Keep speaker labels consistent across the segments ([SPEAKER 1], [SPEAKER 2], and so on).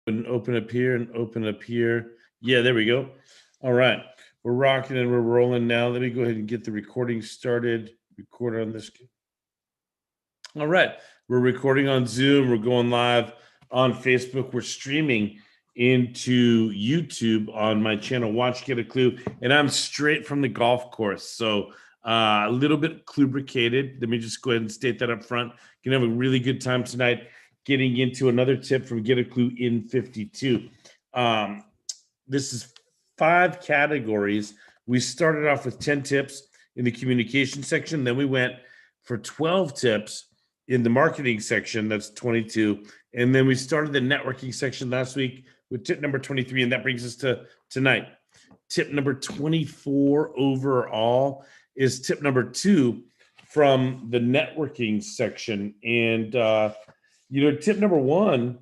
[SPEAKER 1] And open up here and open up here. Yeah, there we go. All right. We're rocking and we're rolling now. Let me go ahead and get the recording started. Record on this. All right. We're recording on Zoom. We're going live on Facebook. We're streaming into YouTube on my channel, Watch Get a Clue. And I'm straight from the golf course. So a little bit lubricated. Let me just go ahead and state that up front. Gonna have a really good time tonight getting into another tip from Get a Clue in 52. This is 5 categories. We started off with 10 tips in the communication section. Then we went for 12 tips in the marketing section. That's 22. And then we started the networking section last week with tip number 23. And that brings us to tonight. Tip number 24 overall is tip number 2 from the networking section. And, tip number 1,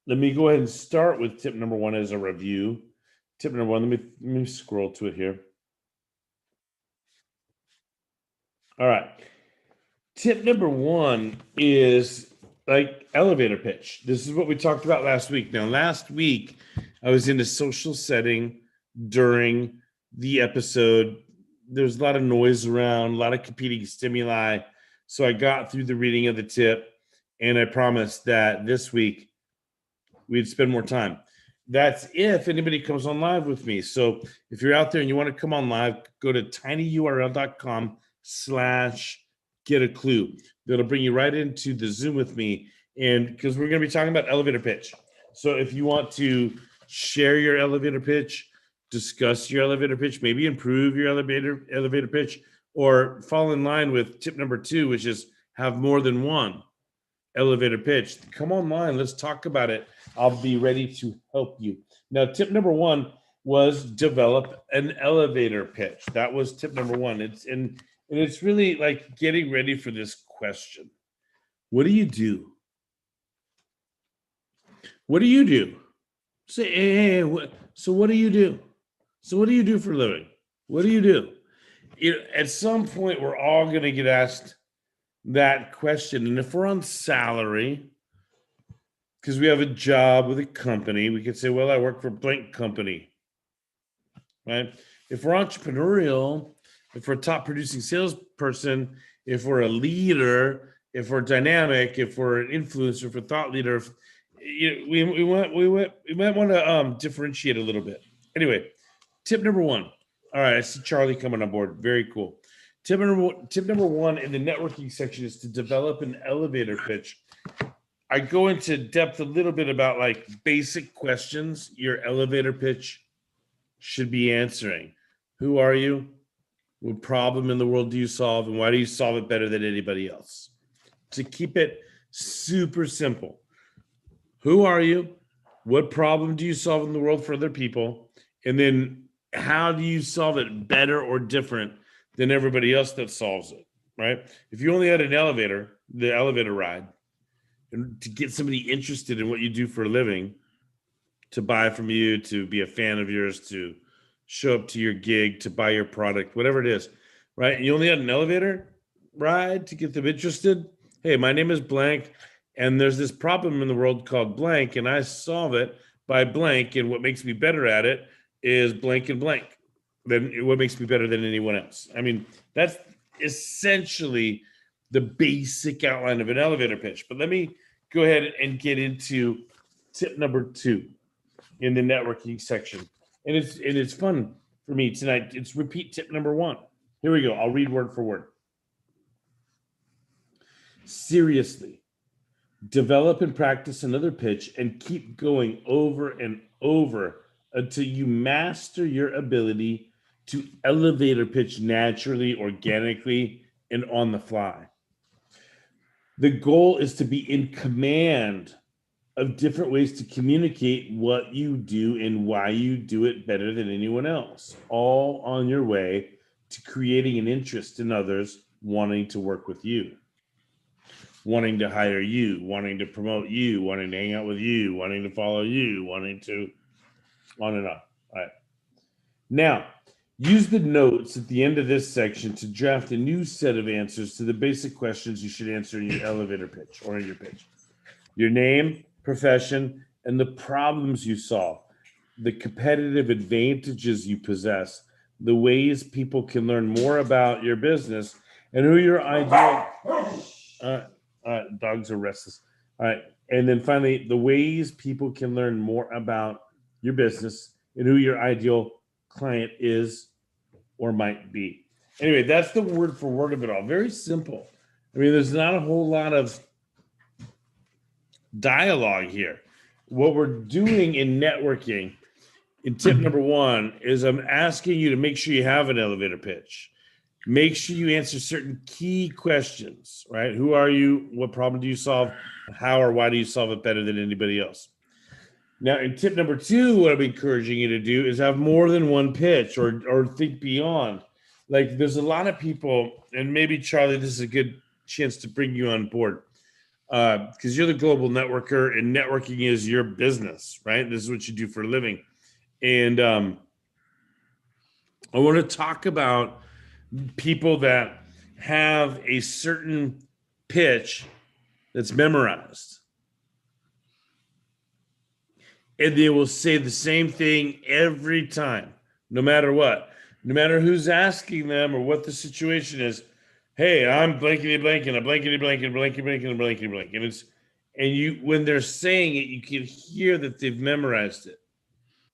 [SPEAKER 1] let me go ahead and start with tip number 1 as a review. Tip number 1, let me scroll to it here. All right. Tip number 1 is like elevator pitch. This is what we talked about last week. Now, last week, I was in a social setting during the episode. There's a lot of noise around, a lot of competing stimuli. So I got through the reading of the tip, and I promised that this week we'd spend more time. That's if anybody comes on live with me. So if you're out there and you want to come on live, go to tinyurl.com/get a clue. That'll bring you right into the Zoom with me. And because we're going to be talking about elevator pitch. So if you want to share your elevator pitch, discuss your elevator pitch, maybe improve your elevator pitch, or fall in line with tip number 2, which is have more than one elevator pitch, come online. Let's talk about it. I'll be ready to help you. Now, tip number 1 was develop an elevator pitch. That was tip number 1. It's really like getting ready for this question. What do you do? What do you do? Say, hey, so what do you do? So what do you do for a living? What do you do? At some point, we're all going to get asked that question. And if we're on salary, because we have a job with a company, we could say, well, I work for blank company, right? If we're entrepreneurial, if we're a top producing salesperson, if we're a leader, if we're dynamic, if we're an influencer, if we're a thought leader, we might want to differentiate a little bit. Anyway, tip number 1. All right, I see Charlie coming on board. Very cool. Tip number 1 in the networking section is to develop an elevator pitch. I go into depth a little bit about like basic questions your elevator pitch should be answering. Who are you? What problem in the world do you solve? And why do you solve it better than anybody else? To keep it super simple. Who are you? What problem do you solve in the world for other people? And then how do you solve it better or different than everybody else that solves it, right? If you only had an elevator, the elevator ride, and to get somebody interested in what you do for a living, to buy from you, to be a fan of yours, to show up to your gig, to buy your product, whatever it is, right? And you only had an elevator ride to get them interested. Hey, my name is blank, and there's this problem in the world called blank, and I solve it by blank, and what makes me better at it is blank and blank. Then what makes me better than anyone else? I mean, that's essentially the basic outline of an elevator pitch. But let me go ahead and get into tip number 2 in the networking section. And it's fun for me tonight. It's repeat tip number 1. Here we go. I'll read word for word. Seriously, develop and practice another pitch and keep going over and over until you master your ability to elevator pitch naturally, organically, and on the fly. The goal is to be in command of different ways to communicate what you do and why you do it better than anyone else, all on your way to creating an interest in others wanting to work with you, wanting to hire you, wanting to promote you, wanting to hang out with you, wanting to follow you, wanting to on and on. All right. Now, use the notes at the end of this section to draft a new set of answers to the basic questions you should answer in your elevator pitch or in your pitch. Your name, profession, and the problems you solve, the competitive advantages you possess, the ways people can learn more about your business, and who your ideal dogs are restless. All right. And then finally, the ways people can learn more about your business and who your ideal client is or might be. Anyway, that's the word for word of it all. Very simple. I mean, there's not a whole lot of dialogue here. What we're doing in networking, in tip number one, is I'm asking you to make sure you have an elevator pitch. Make sure you answer certain key questions, right? Who are you? What problem do you solve? How or why do you solve it better than anybody else? Now, in tip number two, what I'm encouraging you to do is have more than one pitch or think beyond. Like, there's a lot of people, and maybe Charlie, this is a good chance to bring you on board because you're the global networker, and networking is your business, right? This is what you do for a living. And I want to talk about people that have a certain pitch that's memorized. And they will say the same thing every time, no matter what, no matter who's asking them or what the situation is. Hey, I'm blankety blank and a blankety blank and blankety blank and blankety blank. And you, when they're saying it, you can hear that they've memorized it,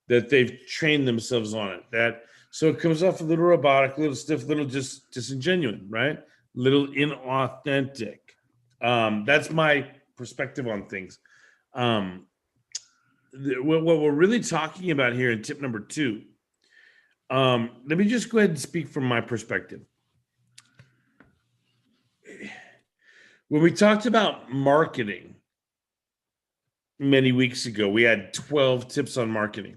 [SPEAKER 1] that they've trained themselves on it. So it comes off a little robotic, a little stiff, a little just disingenuous, right? A little inauthentic. That's my perspective on things. What we're really talking about here in tip number two, let me just go ahead and speak from my perspective. When we talked about marketing many weeks ago, we had 12 tips on marketing.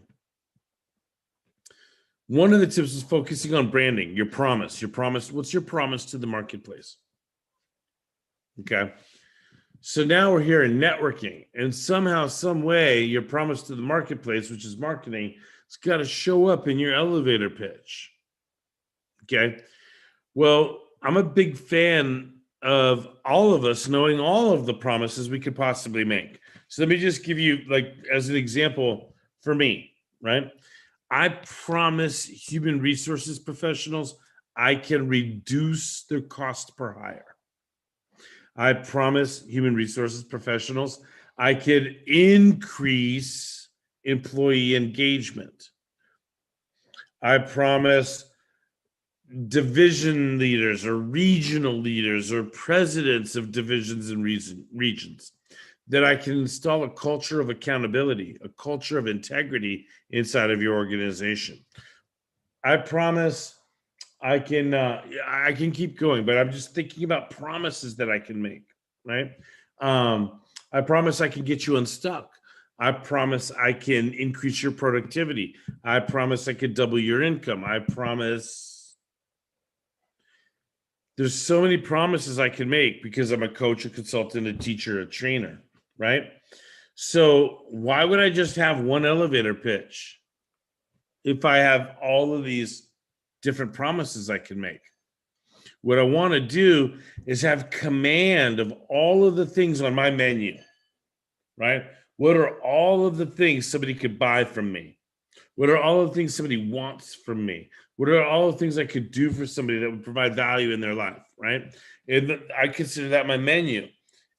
[SPEAKER 1] One of the tips was focusing on branding, your promise. What's your promise to the marketplace? Okay. So now we're here in networking, and somehow, some way, your promise to the marketplace, which is marketing, it's got to show up in your elevator pitch. Okay. Well, I'm a big fan of all of us knowing all of the promises we could possibly make. So let me just give you, like, as an example for me, right? I promise human resources professionals I can reduce their cost per hire. I promise human resources professionals I could increase employee engagement. I promise division leaders or regional leaders or presidents of divisions and regions that I can install a culture of accountability, a culture of integrity inside of your organization. I promise I can keep going, but I'm just thinking about promises that I can make, right? I promise I can get you unstuck. I promise I can increase your productivity. I promise I could double your income. I promise. There's so many promises I can make because I'm a coach, a consultant, a teacher, a trainer, right? So why would I just have one elevator pitch if I have all of these different promises I can make? What I want to do is have command of all of the things on my menu, right? What are all of the things somebody could buy from me? What are all the things somebody wants from me? What are all the things I could do for somebody that would provide value in their life, right? And I consider that my menu.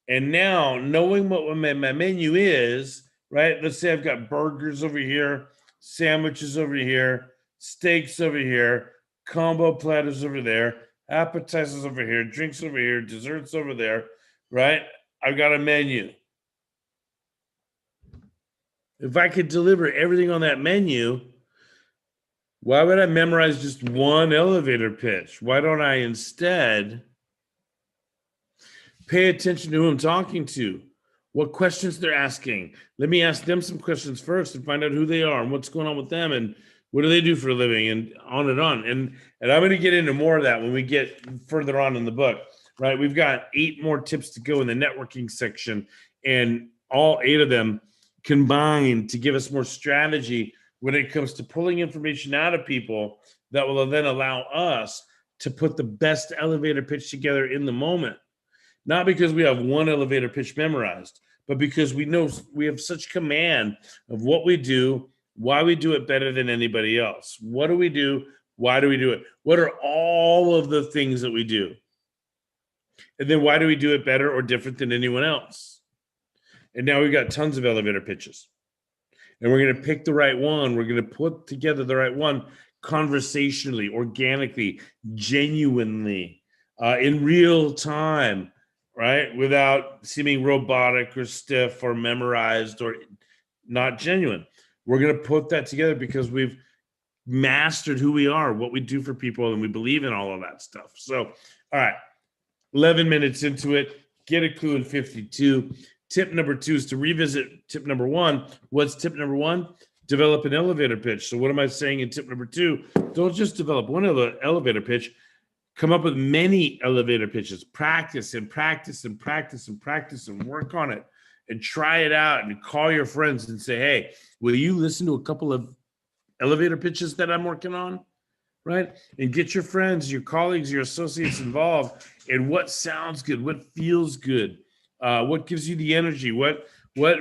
[SPEAKER 1] And now, knowing what my menu is, right? Let's say I've got burgers over here, sandwiches over here, steaks over here, combo platters over there, appetizers over here, drinks over here, desserts over there, right? I've got a menu. If I could deliver everything on that menu, why would I memorize just one elevator pitch? Why don't I instead pay attention to who I'm talking to, what questions they're asking? Let me ask them some questions first and find out who they are and what's going on with them and what do they do for a living and on and on. And I'm going to get into more of that when we get further on in the book, right? We've got 8 more tips to go in the networking section, and all 8 of them combined to give us more strategy when it comes to pulling information out of people that will then allow us to put the best elevator pitch together in the moment. Not because we have one elevator pitch memorized, but because we know we have such command of what we do, why we do it better than anybody else. What do we do? Why do we do it? What are all of the things that we do? And then why do we do it better or different than anyone else? And now we've got tons of elevator pitches. And we're going to pick the right one. We're going to put together the right one conversationally, organically, genuinely, in real time, right? Without seeming robotic or stiff or memorized or not genuine. We're going to put that together because we've mastered who we are, what we do for people, and we believe in all of that stuff. So, all right, 11 minutes into it, get a clue in 52. Tip number 2 is to revisit tip number 1. What's tip number 1? Develop an elevator pitch. So what am I saying in tip number 2? Don't just develop one elevator pitch. Come up with many elevator pitches. Practice and practice and practice and practice and work on it and try it out and call your friends and say, hey, will you listen to a couple of elevator pitches that I'm working on? Right? And get your friends, your colleagues, your associates involved in what sounds good, what feels good, what gives you the energy, what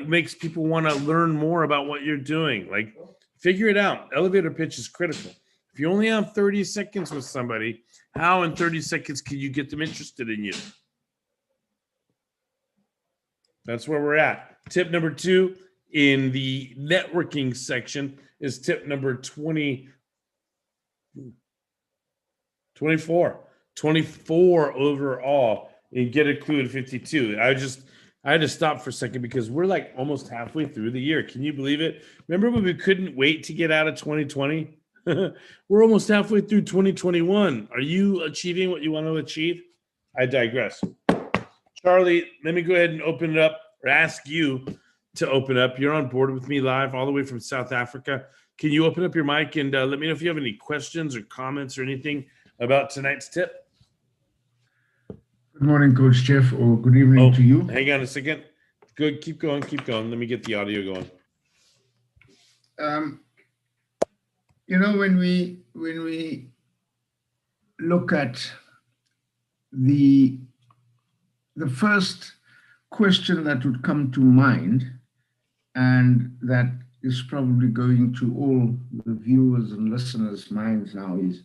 [SPEAKER 1] makes people want to learn more about what you're doing. Like, figure it out. Elevator pitch is critical. If you only have 30 seconds with somebody, how in 30 seconds can you get them interested in you? That's where we're at. Tip number 2 in the networking section is tip number 24 overall, and get a clue in 52. I had to stop for a second because we're like almost halfway through the year. Can you believe it? Remember when we couldn't wait to get out of 2020? We're almost halfway through 2021. Are you achieving what you want to achieve? I digress. Charlie, let me go ahead and open it up, or ask you to open up. You're on board with me live all the way from South Africa. Can you open up your mic and let me know if you have any questions or comments or anything about tonight's tip?
[SPEAKER 2] Good morning, Coach Jeff, or good evening to you.
[SPEAKER 1] Hang on a second. Good. Keep going. Let me get the audio going.
[SPEAKER 2] When we look at the first question that would come to mind, and that is probably going to all the viewers and listeners' minds now, is,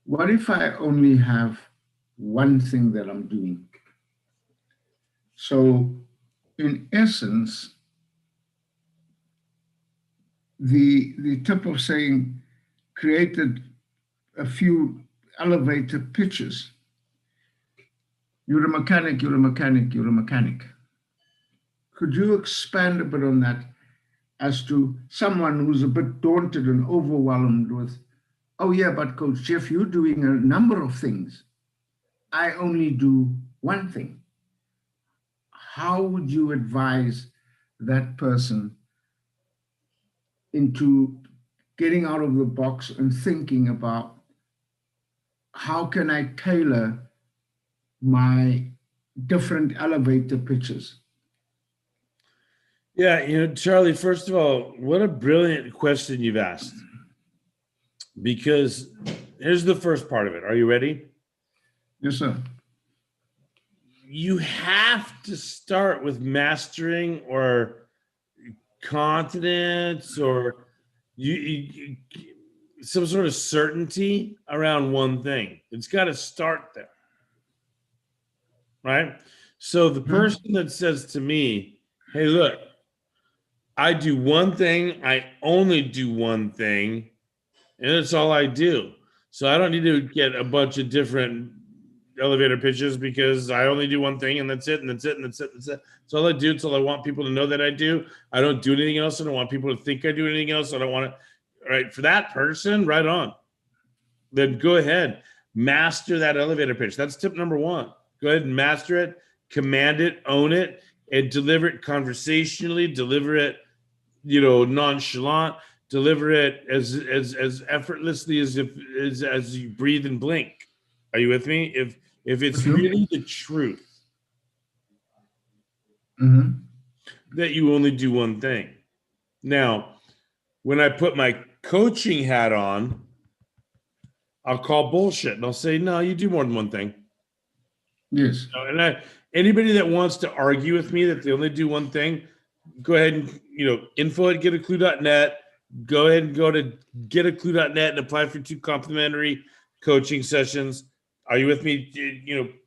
[SPEAKER 2] what if I only have one thing that I'm doing? So in essence, the tip of saying created a few elevator pitches. You're a mechanic, you're a mechanic, you're a mechanic. Could you expand a bit on that as to someone who's a bit daunted and overwhelmed with, oh yeah, but Coach Jeff, you're doing a number of things. I only do one thing. How would you advise that person into getting out of the box and thinking about, how can I tailor my different elevator pitches?
[SPEAKER 1] Yeah, Charlie, first of all, what a brilliant question you've asked. Because here's the first part of it. Are you ready?
[SPEAKER 2] Yes, sir.
[SPEAKER 1] You have to start with mastering or confidence or you some sort of certainty around one thing. It's got to start there, right? So the person that says to me, hey, look, I do one thing, I only do one thing, and that's all I do. So I don't need to get a bunch of different elevator pitches because I only do one thing and that's it, and that's it, and that's it, that's it. That's all I do. It's all I want people to know that I do. I don't do anything else. I don't want people to think I do anything else. I don't want to, right? For that person, right on. Then go ahead, master that elevator pitch. That's tip number 1. Go ahead and master it, command it, own it, and deliver it conversationally, deliver it, nonchalant, deliver it as effortlessly as you breathe and blink. Are you with me? If it's really the truth that you only do one thing. Now, when I put my coaching hat on, I'll call bullshit and I'll say, no, you do more than one thing.
[SPEAKER 2] Yes.
[SPEAKER 1] Anybody that wants to argue with me that they only do one thing, go ahead and, info@getaklu.net. Go ahead and go to getaklu.net and apply for 2 complimentary coaching sessions. Are you with me?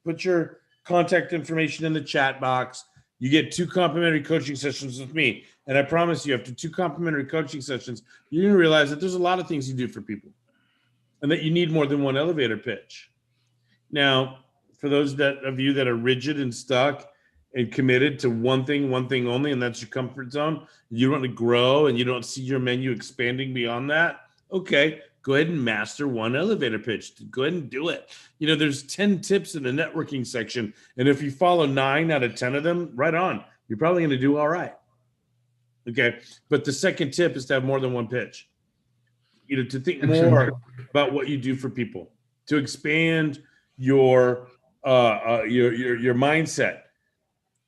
[SPEAKER 1] Put your contact information in the chat box. You get 2 complimentary coaching sessions with me. And I promise you, after 2 complimentary coaching sessions, you're going to realize that there's a lot of things you do for people and that you need more than one elevator pitch. Now, for those of you that are rigid and stuck and committed to one thing only, and that's your comfort zone, you don't want to grow and you don't see your menu expanding beyond that, okay, go ahead and master one elevator pitch. Go ahead and do it. There's 10 tips in the networking section, and if you follow 9 out of 10 of them, right on, you're probably going to do all right. Okay, but the second tip is to have more than one pitch. To think more about what you do for people, to expand your mindset,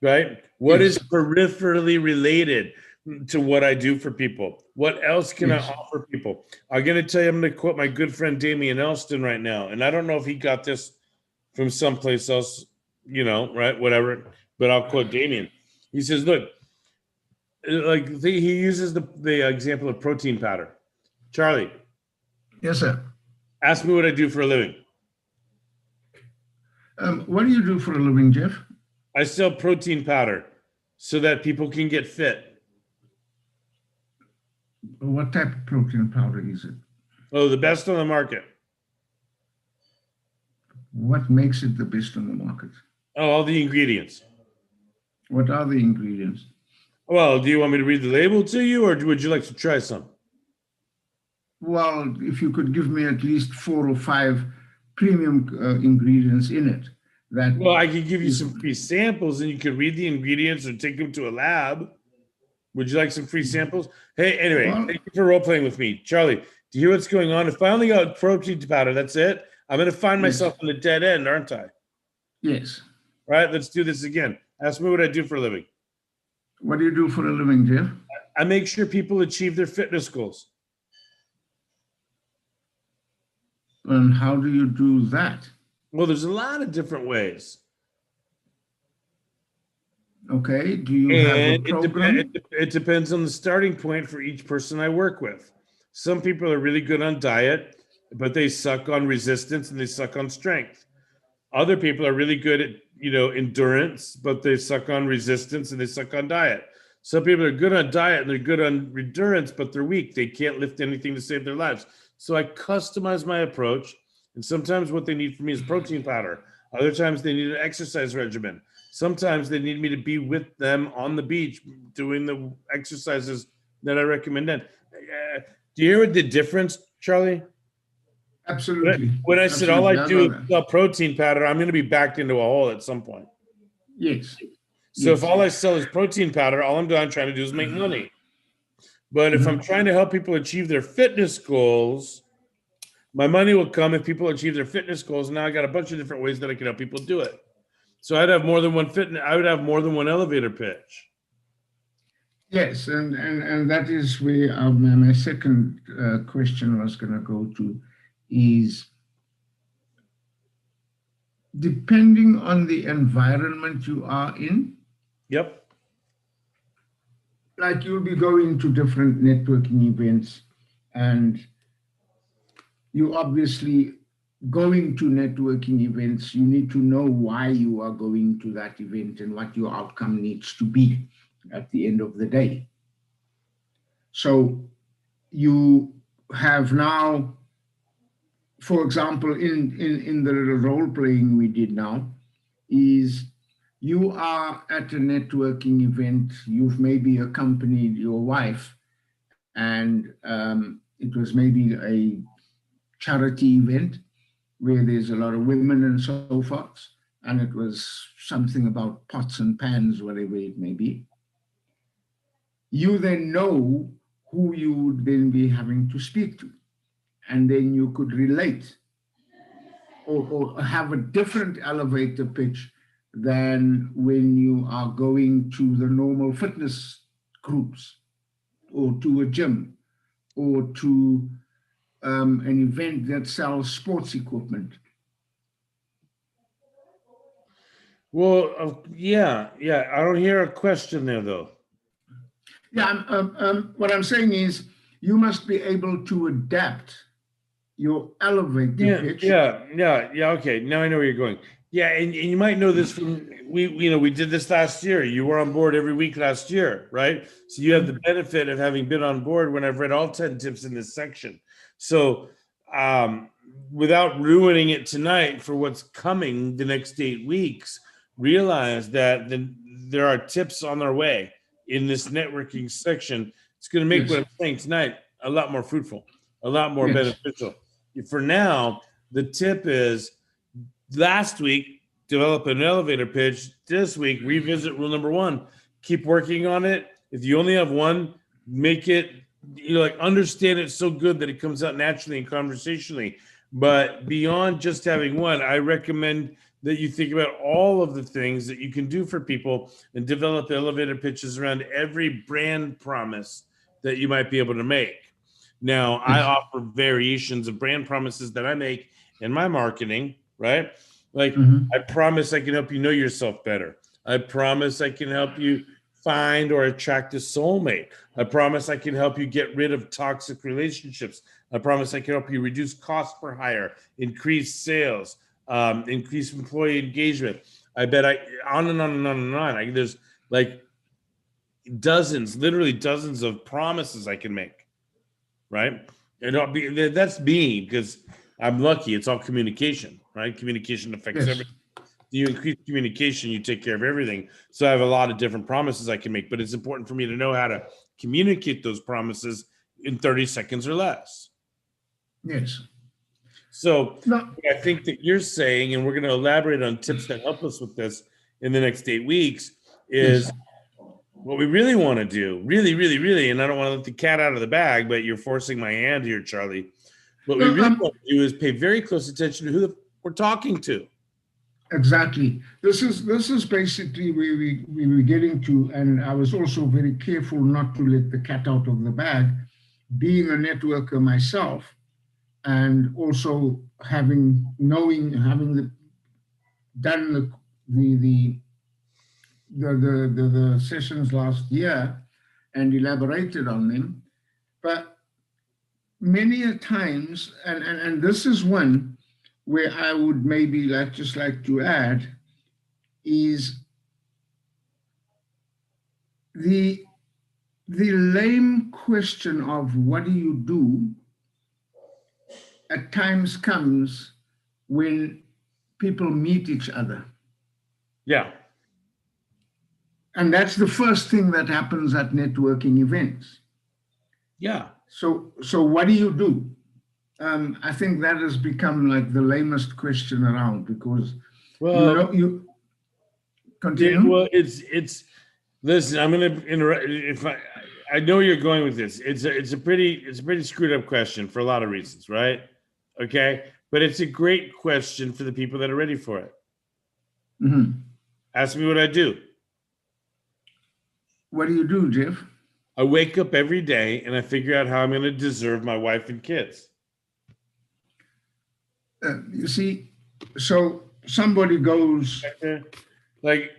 [SPEAKER 1] right? What is peripherally related to what I do for people? What else can I offer people? I'm going to quote my good friend Damian Elston right now, and I don't know if he got this from someplace else, right? Whatever, but I'll quote Damian. He says, "Look, he uses the example of protein powder. Charlie."
[SPEAKER 2] Yes, sir.
[SPEAKER 1] Ask me what I do for a living.
[SPEAKER 2] What do you do for a living, Jeff?
[SPEAKER 1] I sell protein powder so that people can get fit.
[SPEAKER 2] What type of protein powder is it?
[SPEAKER 1] Oh, the best on the market.
[SPEAKER 2] What makes it the best on the market?
[SPEAKER 1] Oh, all the ingredients.
[SPEAKER 2] What are the ingredients?
[SPEAKER 1] Well, do you want me to read the label to you, or would you like to try some?
[SPEAKER 2] Well, if you could give me at least 4 or 5 premium ingredients in it.
[SPEAKER 1] Well, I could give you some free samples and you could read the ingredients or take them to a lab. Would you like some free samples? Hey, anyway, thank you for role playing with me. Charlie, do you hear what's going on? If I only got protein powder, that's it. I'm going to find myself on a dead end, aren't I?
[SPEAKER 2] Yes.
[SPEAKER 1] All right, let's do this again. Ask me what I do for a living.
[SPEAKER 2] What do you do for a living, Jeff?
[SPEAKER 1] I make sure people achieve their fitness goals.
[SPEAKER 2] And how do you do that?
[SPEAKER 1] Well, there's a lot of different ways.
[SPEAKER 2] Okay. Do you have a program?
[SPEAKER 1] It depends on the starting point for each person I work with. Some people are really good on diet, but they suck on resistance and they suck on strength. Other people are really good at, endurance, but they suck on resistance and they suck on diet. Some people are good on diet and they're good on endurance, but they're weak. They can't lift anything to save their lives. So I customize my approach. And sometimes what they need from me is protein powder. Other times they need an exercise regimen. Sometimes they need me to be with them on the beach doing the exercises that I recommend. Do you hear the difference, Charlie?
[SPEAKER 2] Absolutely.
[SPEAKER 1] When I said all I do is sell protein powder, I'm going to be backed into a hole at some point.
[SPEAKER 2] Yes.
[SPEAKER 1] So if all I sell is protein powder, all I'm trying to do is make money. But if I'm trying to help people achieve their fitness goals, my money will come if people achieve their fitness goals. And now I got a bunch of different ways that I can help people do it. So I'd have more than one I would have more than one elevator pitch.
[SPEAKER 2] Yes, and that is where my second question was going to go to is, depending on the environment you are in.
[SPEAKER 1] Yep.
[SPEAKER 2] Like you'll be going to different networking events, and you obviously going to networking events, you need to know why you are going to that event and what your outcome needs to be at the end of the day. So you have now, for example, in the role playing we did now, is you are at a networking event, you've maybe accompanied your wife, and it was maybe a charity event where there's a lot of women and so forth, and it was something about pots and pans, whatever it may be. You then know who you would then be having to speak to, and then you could relate or have a different elevator pitch than when you are going to the normal fitness groups or to a gym or to an event that sells sports equipment.
[SPEAKER 1] Well, yeah. I don't hear a question there though.
[SPEAKER 2] Yeah, what I'm saying is you must be able to adapt your elevator pitch.
[SPEAKER 1] Yeah. Okay, now I know where you're going. Yeah, and you might know this from we did this last year. You were on board every week last year, right? So you have the benefit of having been on board when I've read all 10 tips in this section. So without ruining it tonight for what's coming the next 8 weeks, realize that there are tips on their way in this networking section. It's going to make what I'm saying tonight a lot more fruitful, a lot more beneficial. For now, the tip is last week, develop an elevator pitch. This week, revisit rule number 1. Keep working on it. If you only have one, make it, understand it so good that it comes out naturally and conversationally. But beyond just having one, I recommend that you think about all of the things that you can do for people and develop elevator pitches around every brand promise that you might be able to make. Now, I offer variations of brand promises that I make in my marketing, right? Like, I promise I can help you know yourself better. I promise I can help you find or attract a soulmate. I promise I can help you get rid of toxic relationships. I promise I can help you reduce cost per hire, increase sales, increase employee engagement. I bet on and on and on and on. There's like literally dozens of promises I can make. Right? And that's me because I'm lucky. It's all communication, right? Communication affects everything. You increase communication, you take care of everything. So I have a lot of different promises I can make, but it's important for me to know how to communicate those promises in 30 seconds or less.
[SPEAKER 2] Yes.
[SPEAKER 1] So I think that you're saying, and we're going to elaborate on tips that help us with this in the next 8 weeks, is what we really want to do, really, and I don't want to let the cat out of the bag, but you're forcing my hand here, Charlie. What we really want to do is pay very close attention to who we're talking to.
[SPEAKER 2] Exactly. This is basically where we were getting to, and I was also very careful not to let the cat out of the bag, being a networker myself, and also having done the sessions last year and elaborated on them. But many a times, and this is one where I would maybe like to add, is the lame question of what do you do at times comes when people meet each other.
[SPEAKER 1] Yeah.
[SPEAKER 2] And that's the first thing that happens at networking events.
[SPEAKER 1] Yeah.
[SPEAKER 2] So what do you do? I think that has become like the lamest question around because you continue.
[SPEAKER 1] Well, it's listen. I'm going to interrupt. If I know you're going with this, it's a pretty screwed up question for a lot of reasons, right? Okay, but it's a great question for the people that are ready for it. Ask me what I do.
[SPEAKER 2] What do you do, Jeff?
[SPEAKER 1] I wake up every day and I figure out how I'm going to deserve my wife and kids.
[SPEAKER 2] You see, so somebody goes
[SPEAKER 1] like,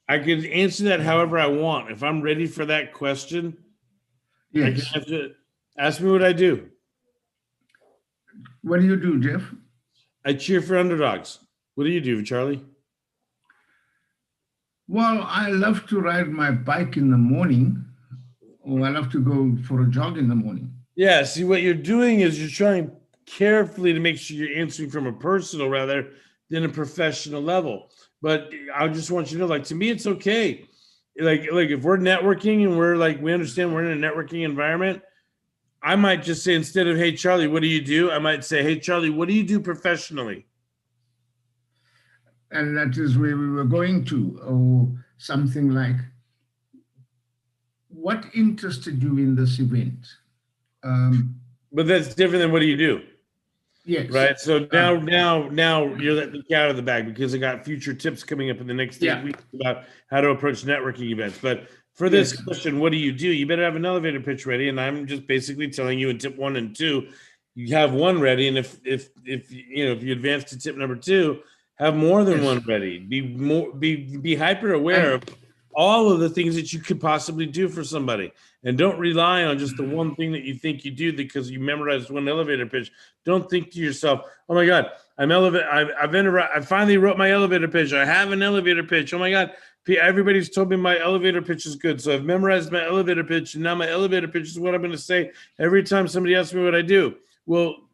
[SPEAKER 1] I can answer that however I want. If I'm ready for that question, I can answer it. Ask me what I do.
[SPEAKER 2] What do you do, Jeff?
[SPEAKER 1] I cheer for underdogs. What do you do, Charlie?
[SPEAKER 2] Well, I love to ride my bike in the morning, or I love to go for a jog in the morning.
[SPEAKER 1] Yeah, see, what you're doing is you're trying carefully to make sure you're answering from a personal rather than a professional level. But I just want you to know, like, to me, it's okay. Like if we're networking and we understand we're in a networking environment, I might just say, instead of, hey, Charlie, what do you do? I might say, hey, Charlie, what do you do professionally?
[SPEAKER 2] And that is where we were going to, or something like, what interested you in this event?
[SPEAKER 1] But that's different than what do you do?
[SPEAKER 2] Yes.
[SPEAKER 1] Right. So now you're letting the cat out of the bag because I got future tips coming up in the next 8 weeks about how to approach networking events. But for this question, what do? You better have an elevator pitch ready. And I'm just basically telling you in tip 1 and 2, you have one ready. And if you advance to tip number 2, Have more than
[SPEAKER 2] Yes.
[SPEAKER 1] one ready. Be hyper aware
[SPEAKER 2] And-
[SPEAKER 1] of all of the things that you could possibly do for somebody, and don't rely on just the one thing that you think you do because you memorized one elevator pitch. Don't think to yourself, "Oh my God, I finally wrote my elevator pitch. I have an elevator pitch. Oh my God, everybody's told me my elevator pitch is good, so I've memorized my elevator pitch, and now my elevator pitch is what I'm going to say every time somebody asks me what I do." Well,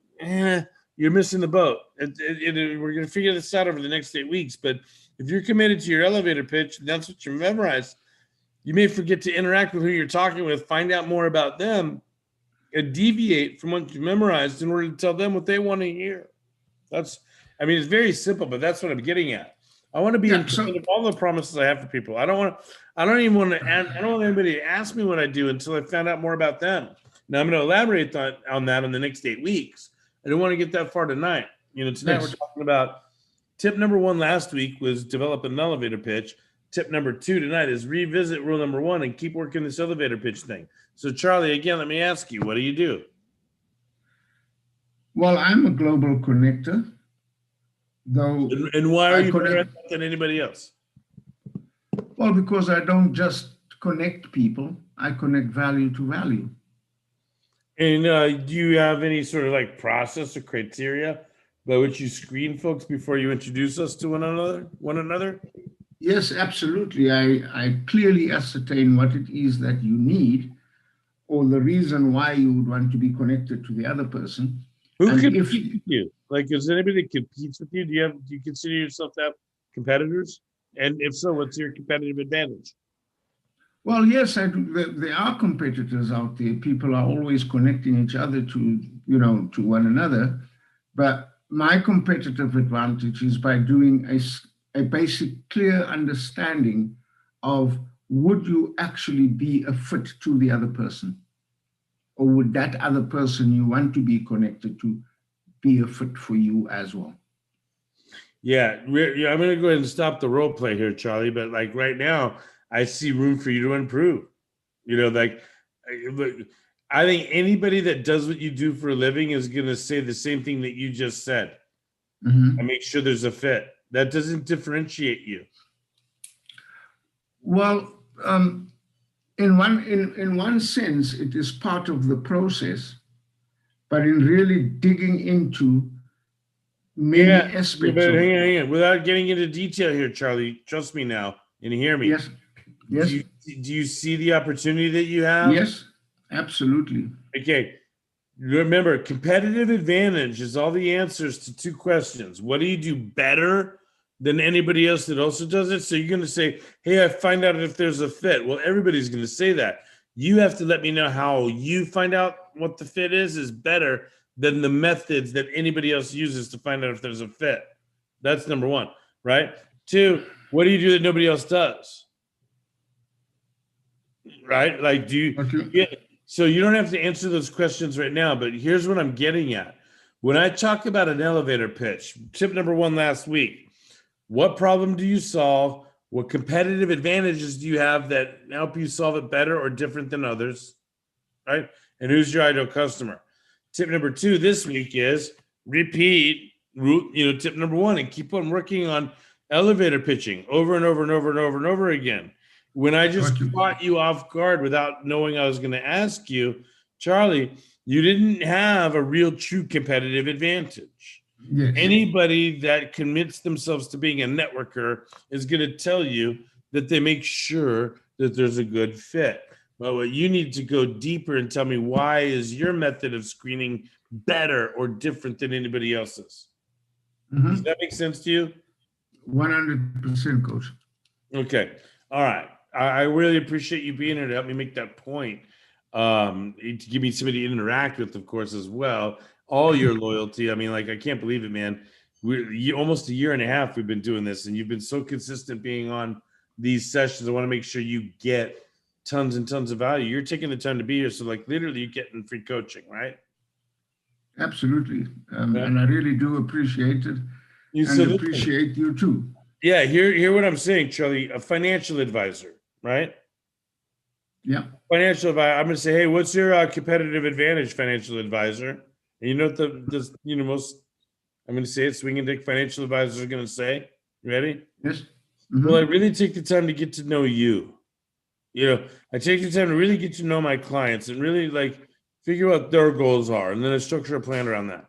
[SPEAKER 1] you're missing the boat. We're going to figure this out over the next 8 weeks. But if you're committed to your elevator pitch, and that's what you memorize, you may forget to interact with who you're talking with, find out more about them, and deviate from what you memorized in order to tell them what they want to hear. It's very simple, but that's what I'm getting at. I want to be in control of all the promises I have for people. I don't want anybody to ask me what I do until I found out more about them. Now I'm going to elaborate on that in the next 8 weeks. I don't want to get that far tonight. Tonight we're talking about tip number 1 last week was develop an elevator pitch. Tip number 2 tonight is revisit rule number 1 and keep working this elevator pitch thing. So Charlie, again, let me ask you, what do you do?
[SPEAKER 2] Well, I'm a global connector, though.
[SPEAKER 1] And why are you better at that than anybody else?
[SPEAKER 2] Well, because I don't just connect people, I connect value to value.
[SPEAKER 1] And do you have any sort of like process or criteria by which you screen folks before you introduce us to one another?
[SPEAKER 2] Yes, absolutely. I clearly ascertain what it is that you need or the reason why you would want to be connected to the other person.
[SPEAKER 1] Who competes with you? Like, is anybody that competes with you? Do you consider yourself to have competitors? And if so, what's your competitive advantage?
[SPEAKER 2] Well, yes, I do. There are competitors out there. People are always connecting each other to one another. But my competitive advantage is by doing a basic, clear understanding of would you actually be a fit to the other person? Or would that other person you want to be connected to be a fit for you as well?
[SPEAKER 1] Yeah, I'm going to go ahead and stop the role play here, Charlie. But like right now, I see room for you to improve. I think anybody that does what you do for a living is going to say the same thing that you just said.
[SPEAKER 2] Mm-hmm.
[SPEAKER 1] I make sure there's a fit. That doesn't differentiate you.
[SPEAKER 2] Well, in one sense, it is part of the process, but in really digging into many aspects.
[SPEAKER 1] But hang on. Without getting into detail here, Charlie, trust me now and hear me.
[SPEAKER 2] Yes. Yes.
[SPEAKER 1] Do you see the opportunity that you have?
[SPEAKER 2] Yes, absolutely.
[SPEAKER 1] Okay. Remember, competitive advantage is all the answers to 2 questions. What do you do better than anybody else that also does it? So you're going to say, hey, I find out if there's a fit. Well, everybody's going to say that. You have to let me know how you find out what the fit is better than the methods that anybody else uses to find out if there's a fit. That's number 1, right? 2, what do you do that nobody else does? Right? Like, so you don't have to answer those questions right now, but here's what I'm getting at. When I talk about an elevator pitch, tip number 1 last week, what problem do you solve? What competitive advantages do you have that help you solve it better or different than others? Right? And who's your ideal customer? Tip number 2 this week is repeat tip number 1 and keep on working on elevator pitching over and over and over and over and over again. When I just caught you off guard without knowing I was going to ask you, Charlie, you didn't have a real true competitive advantage.
[SPEAKER 2] Yes.
[SPEAKER 1] Anybody that commits themselves to being a networker is going to tell you that they make sure that there's a good fit. But what you need to go deeper and tell me, why is your method of screening better or different than anybody else's? Mm-hmm. Does that make sense to you?
[SPEAKER 2] 100%, Coach.
[SPEAKER 1] Okay. All right. I really appreciate you being here to help me make that point. To give me somebody to interact with, of course, as well. All your loyalty. I mean, like, I can't believe it, man. Almost a year and a half we've been doing this, and you've been so consistent being on these sessions. I want to make sure you get tons and tons of value. You're taking the time to be here, so like literally you're getting free coaching, right?
[SPEAKER 2] Absolutely. And I really do appreciate it. And appreciate you too.
[SPEAKER 1] Yeah, hear what I'm saying, Charlie. A financial advisor, right?
[SPEAKER 2] Yeah.
[SPEAKER 1] Financial advisor. I'm going to say, hey, what's your competitive advantage, financial advisor? And you know what the most I'm going to say it. Swinging Dick Financial Advisors are going to say, you ready?
[SPEAKER 2] Yes.
[SPEAKER 1] Well, I really take the time to get to know you. I take the time to really get to know my clients and really figure out what their goals are, and then I structure a plan around that.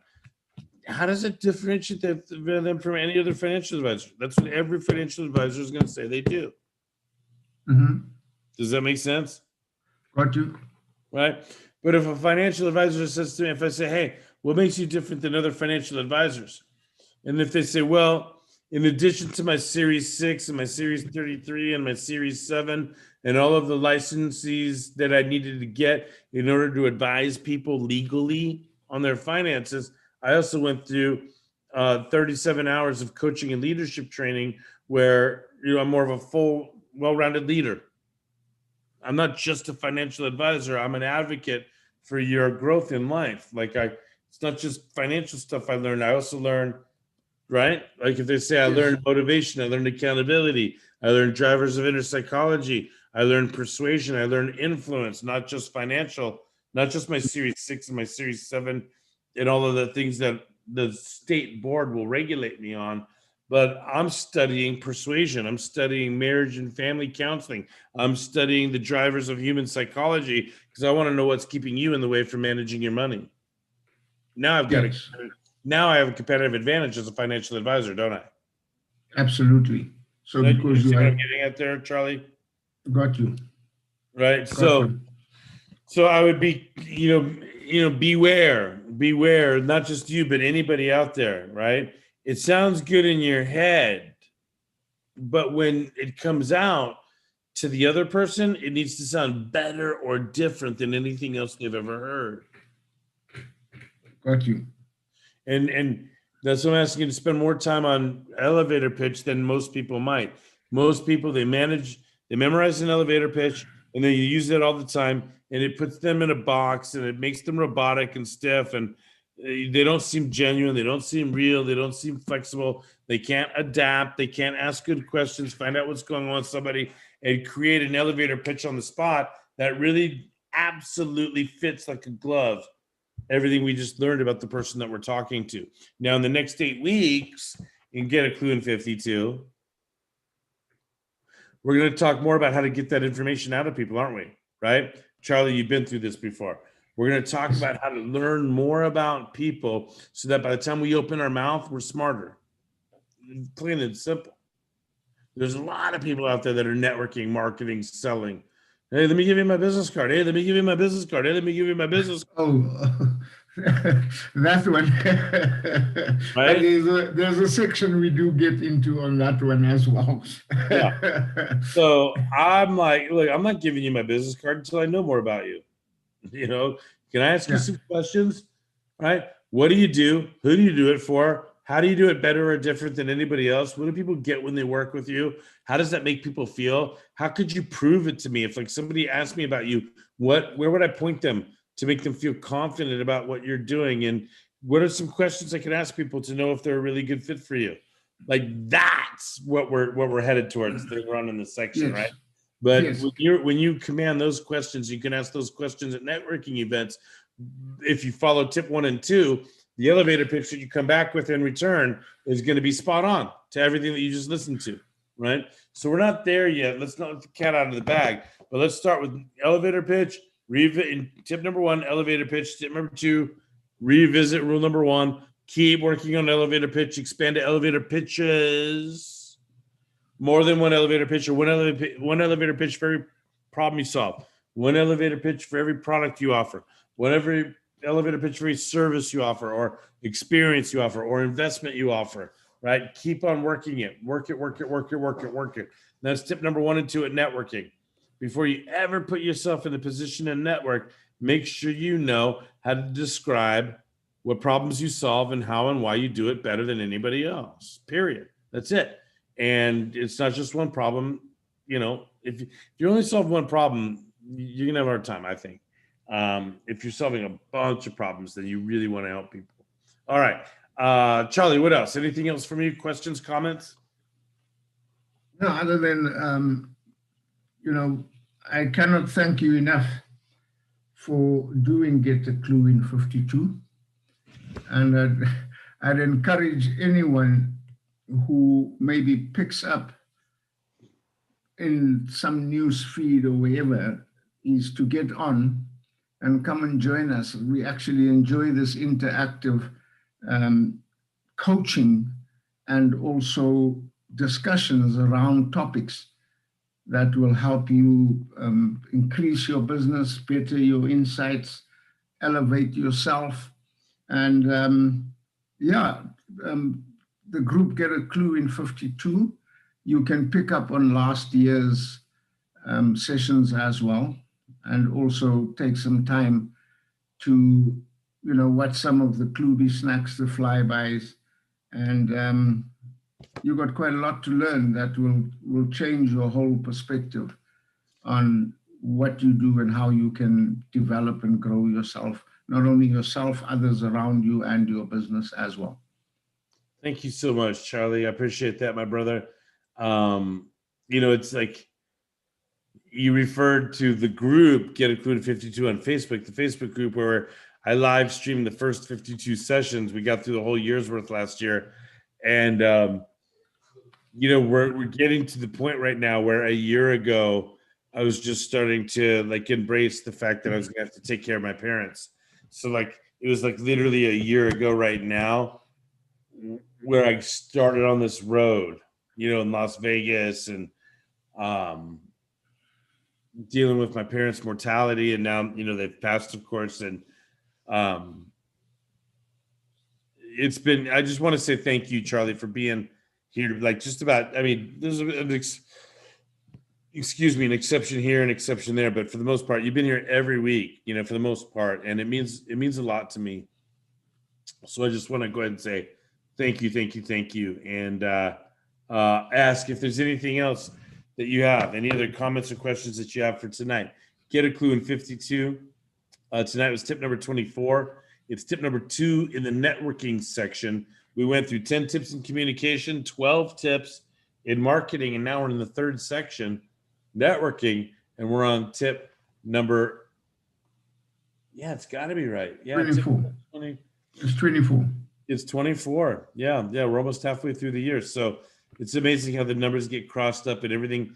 [SPEAKER 1] How does it differentiate them from any other financial advisor? That's what every financial advisor is going to say they do. Does that make sense?
[SPEAKER 2] Got you.
[SPEAKER 1] Right. But if a financial advisor says to me, if I say, hey, what makes you different than other financial advisors? And if they say, well, in addition to my Series 6 and my Series 33 and my Series 7 and all of the licenses that I needed to get in order to advise people legally on their finances, I also went through 37 hours of coaching and leadership training where I'm more of a full, well-rounded leader. I'm not just a financial advisor. I'm an advocate for your growth in life. It's not just financial stuff I learned. I also learn, right? Like if they say I learned motivation, I learned accountability, I learned drivers of inner psychology, I learned persuasion, I learned influence, not just financial, not just my Series 6 and my Series 7 and all of the things that the state board will regulate me on. But I'm studying persuasion. I'm studying marriage and family counseling. I'm studying the drivers of human psychology because I want to know what's keeping you in the way from managing your money. Now I have a competitive advantage as a financial advisor, don't I?
[SPEAKER 2] Absolutely. So because
[SPEAKER 1] you what I'm getting at there, Charlie?
[SPEAKER 2] Got you.
[SPEAKER 1] Right. So I would be, beware, not just you, but anybody out there, right? It sounds good in your head, but when it comes out to the other person, it needs to sound better or different than anything else they've ever heard.
[SPEAKER 2] Got you.
[SPEAKER 1] And that's what I'm asking you to spend more time on elevator pitch than most people might. Most people, they memorize an elevator pitch and they use it all the time, and it puts them in a box and it makes them robotic and stiff, and they don't seem genuine. They don't seem real. They don't seem flexible. They can't adapt. They can't ask good questions, find out what's going on with somebody, and create an elevator pitch on the spot that really absolutely fits like a glove everything we just learned about the person that we're talking to. Now, in the next 8 weeks, in Get a Clue in 52, we're going to talk more about how to get that information out of people, aren't we? Right? Charlie, you've been through this before. We're going to talk about how to learn more about people so that by the time we open our mouth, we're smarter. Plain and simple. There's a lot of people out there that are networking, marketing, selling. Hey, let me give you my business card. Hey, let me give you my business card. Hey, let me give you my business card.
[SPEAKER 2] Oh, that one.
[SPEAKER 1] Right?
[SPEAKER 2] There's a section we do get into on that one as well.
[SPEAKER 1] Yeah. So I'm like, look, I'm not giving you my business card until I know more about you. Can I ask you some questions? Right? What do you do? Who do you do it for? How do you do it better or different than anybody else? What do people get when they work with you? How does that make people feel? How could you prove it to me? If somebody asked me about you, where would I point them to make them feel confident about what you're doing? And what are some questions I could ask people to know if they're a really good fit for you? That's what we're headed towards later on in the section, right? But when you command those questions, you can ask those questions at networking events. If you follow tip 1 and 2, the elevator pitch that you come back with in return is going to be spot on to everything that you just listened to, right? So we're not there yet. Let's not let the cat out of the bag, but let's start with elevator pitch. Tip number 1, elevator pitch. Tip number 2, revisit rule number 1. Keep working on elevator pitch. Expand to elevator pitches. More than one elevator pitch, or one elevator pitch for every problem you solve. One elevator pitch for every product you offer. Whatever elevator pitch for every service you offer, or experience you offer, or investment you offer, right? Keep on working it. Work it. That's tip number 1 and 2 at networking. Before you ever put yourself in the position to network, make sure you know how to describe what problems you solve and how and why you do it better than anybody else, period. That's it. And it's not just one problem. If you only solve one problem, you're going to have a hard time, I think. If you're solving a bunch of problems, then you really want to help people. All right. Charlie, what else? Anything else from you? Questions, comments?
[SPEAKER 2] No, other than, I cannot thank you enough for doing Get a Clue in 52. And I'd encourage anyone who maybe picks up in some news feed or wherever is to get on and come and join us. We actually enjoy this interactive coaching and also discussions around topics that will help you increase your business, better your insights, elevate yourself. And the group Get a Clue in 52. You can pick up on last year's sessions as well, and also take some time to, watch some of the Cluby snacks, the flybys, and you've got quite a lot to learn that will change your whole perspective on what you do and how you can develop and grow yourself, not only yourself, others around you, and your business as well.
[SPEAKER 1] Thank you so much, Charlie. I appreciate that, my brother. It's like you referred to the group Get a Clue to 52 on Facebook, the Facebook group where I live streamed the first 52 sessions. We got through the whole year's worth last year. And, we're getting to the point right now where a year ago, I was just starting to embrace the fact that I was going to have to take care of my parents. So it was literally a year ago right now where I started on this road, in Las Vegas and dealing with my parents' mortality. And now, they've passed, of course. And it's been, I just want to say thank you, Charlie, for being here. There's an exception here, an exception there, but for the most part, you've been here every week, for the most part. And it means a lot to me. So I just want to go ahead and say thank you. And ask if there's anything else that you have, any other comments or questions that you have for tonight. Get a Clue in 52. Tonight was tip number 24. It's tip number 2 in the networking section. We went through 10 tips in communication, 12 tips in marketing, and now we're in the third section, networking, and we're on tip number, it's got to be right. Yeah,
[SPEAKER 2] 24. It's 24.
[SPEAKER 1] It's 24. Yeah, we're almost halfway through the year. So it's amazing how the numbers get crossed up and everything.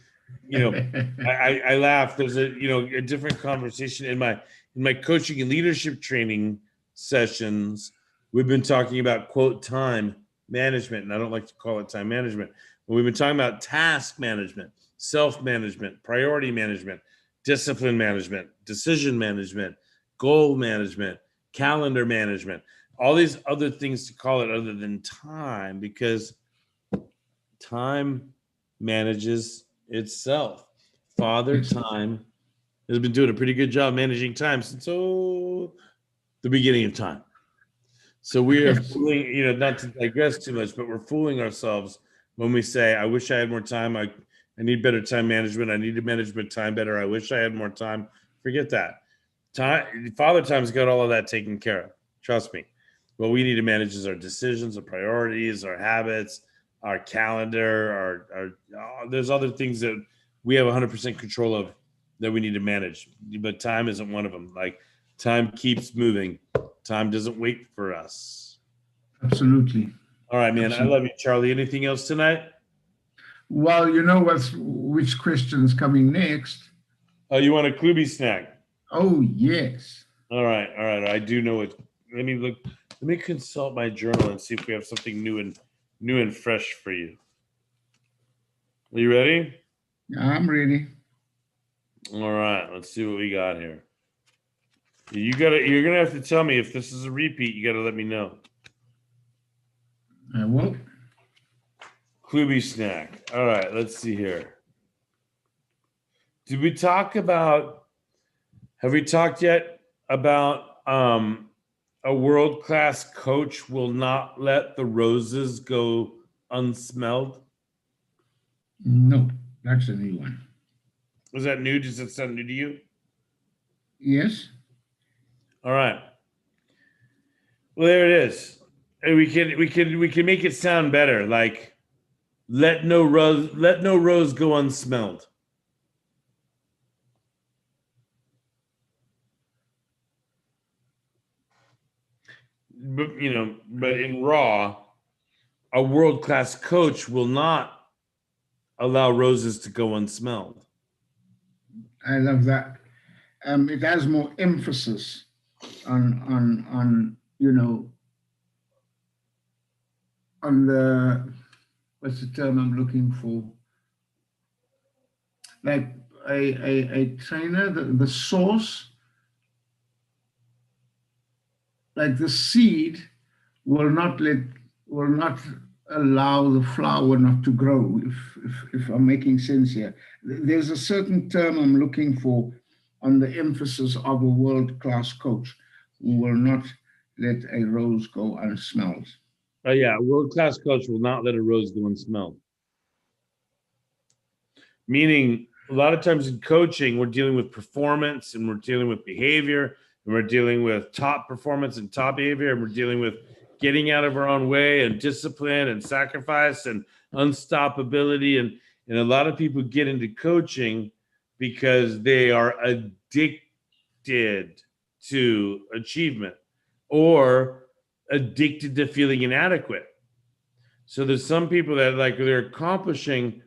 [SPEAKER 1] I laugh. There's a different conversation in my coaching and leadership training sessions. We've been talking about, quote, time management, and I don't like to call it time management, but we've been talking about task management, self-management, priority management, discipline management, decision management, goal management, calendar management, all these other things to call it other than time, because time manages itself. Father Time has been doing a pretty good job managing time since the beginning of time. So we are fooling, not to digress too much, but we're fooling ourselves when we say, I wish I had more time. I need better time management. I need to manage my time better. I wish I had more time. Forget that. Father Time's got all of that taken care of. Trust me. What we need to manage is our decisions, our priorities, our habits, our calendar, our there's other things that we have 100% control of that we need to manage. But time isn't one of them. Time keeps moving. Time doesn't wait for us.
[SPEAKER 2] Absolutely.
[SPEAKER 1] All right, man. Absolutely. I love you, Charlie. Anything else tonight?
[SPEAKER 2] Well, which question's coming next?
[SPEAKER 1] Oh, you want a Cluby snack?
[SPEAKER 2] Oh, yes.
[SPEAKER 1] All right. I do know it. Let me look. Let me consult my journal and see if we have something new and fresh for you. Are you ready?
[SPEAKER 2] I'm ready.
[SPEAKER 1] All right. Let's see what we got here. You're gonna have to tell me if this is a repeat. You gotta let me know.
[SPEAKER 2] I will.
[SPEAKER 1] Cluby snack. All right. Let's see here. Have we talked yet about a world-class coach will not let the roses go unsmelled?
[SPEAKER 2] No, that's a new one.
[SPEAKER 1] Was that new? Does that sound new to you?
[SPEAKER 2] Yes.
[SPEAKER 1] All right. Well, there it is. And we can make it sound better. Let no rose go unsmelled. but in Raw, a world-class coach will not allow roses to go unsmelled.
[SPEAKER 2] I love that. It has more emphasis on on the, what's the term I'm looking for? Like a trainer, the source, like the seed will not allow the flower not to grow, if I'm making sense here. There's a certain term I'm looking for on the emphasis of a world-class coach who will not let a rose go unsmelled.
[SPEAKER 1] Oh yeah, a world-class coach will not let a rose go unsmelled. Meaning, a lot of times in coaching, we're dealing with performance and we're dealing with behavior and we're dealing with top performance and top behavior and we're dealing with getting out of our own way and discipline and sacrifice and unstoppability. And a lot of people get into coaching because they are addicted to achievement or addicted to feeling inadequate. So there's some people that like they're accomplishing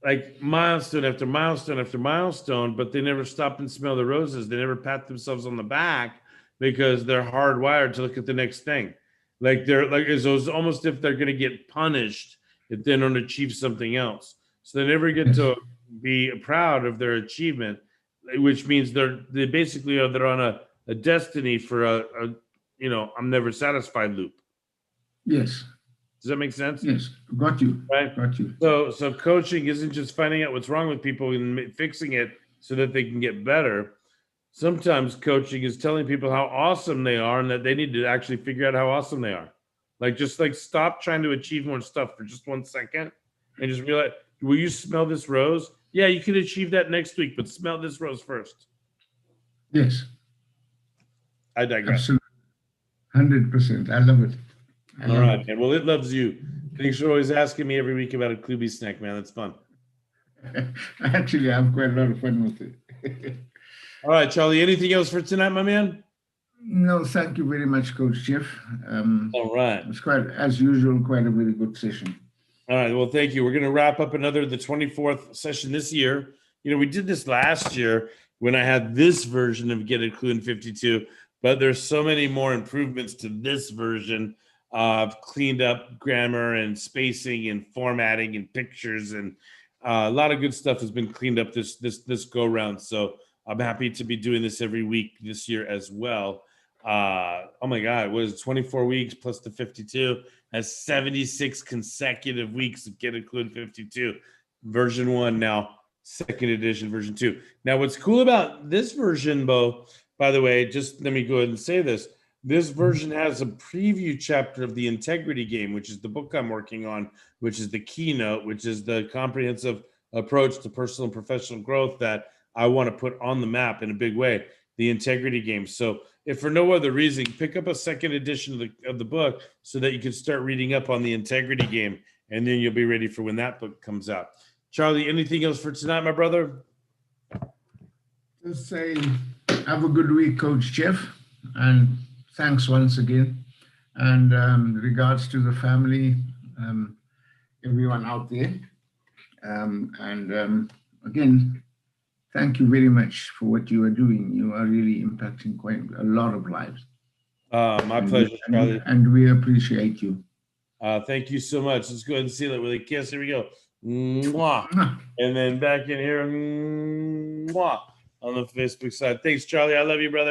[SPEAKER 1] like milestone after milestone after milestone, but they never stop and smell the roses. They never pat themselves on the back because they're hardwired to look at the next thing. Like they're like it's almost if they're going to get punished if they don't achieve something else. So they never get to be proud of their achievement, which means they basically they're on a destiny for a I'm never satisfied loop.
[SPEAKER 2] Yes.
[SPEAKER 1] Does that make sense?
[SPEAKER 2] Yes, got you.
[SPEAKER 1] Right.
[SPEAKER 2] Got you.
[SPEAKER 1] So coaching isn't just finding out what's wrong with people and fixing it so that they can get better. Sometimes coaching is telling people how awesome they are and that they need to actually figure out how awesome they are. Like just like stop trying to achieve more stuff for just 1 second and just realize, will you smell this rose? Yeah, you can achieve that next week, but smell this rose first.
[SPEAKER 2] Yes.
[SPEAKER 1] I digress.
[SPEAKER 2] Absolutely. 100%. I love it.
[SPEAKER 1] All right, man. Well, it loves you. Thanks for always asking me every week about a Klu snack, man. That's fun.
[SPEAKER 2] Actually, I have quite a lot of fun with it.
[SPEAKER 1] All right, Charlie. Anything else for tonight, my man?
[SPEAKER 2] No, thank you very much, Coach Jeff.
[SPEAKER 1] All right.
[SPEAKER 2] It's quite, as usual, quite a very good session.
[SPEAKER 1] All right. Well, thank you. We're going to wrap up the 24th session this year. We did this last year when I had this version of Get a Klu in 52, but there's so many more improvements to this version. I've cleaned up grammar and spacing and formatting and pictures, and a lot of good stuff has been cleaned up this go round. So I'm happy to be doing this every week this year as well. Oh my God, what is it, 24 weeks plus the 52? Has 76 consecutive weeks of Get a Klu in 52. Version 1 now, second edition, version 2. Now, what's cool about this version, Bo, by the way, just let me go ahead and say this. This version has a preview chapter of the integrity game, which is the book I'm working on, which is the keynote, which is the comprehensive approach to personal and professional growth that I want to put on the map in a big way, the integrity game. So if for no other reason, pick up a second edition of the book so that you can start reading up on the integrity game, and then you'll be ready for when that book comes out. Charlie, anything else for tonight, my brother?
[SPEAKER 2] Just say, have a good week, Coach Jeff, and thanks once again. And regards to the family, everyone out there. Again, thank you very much for what you are doing. You are really impacting quite a lot of lives.
[SPEAKER 1] My pleasure, Charlie.
[SPEAKER 2] And we appreciate you.
[SPEAKER 1] Thank you so much. Let's go ahead and seal it with a kiss. Here we go. Mwah. And then back in here, mwah, on the Facebook side. Thanks, Charlie. I love you, brother.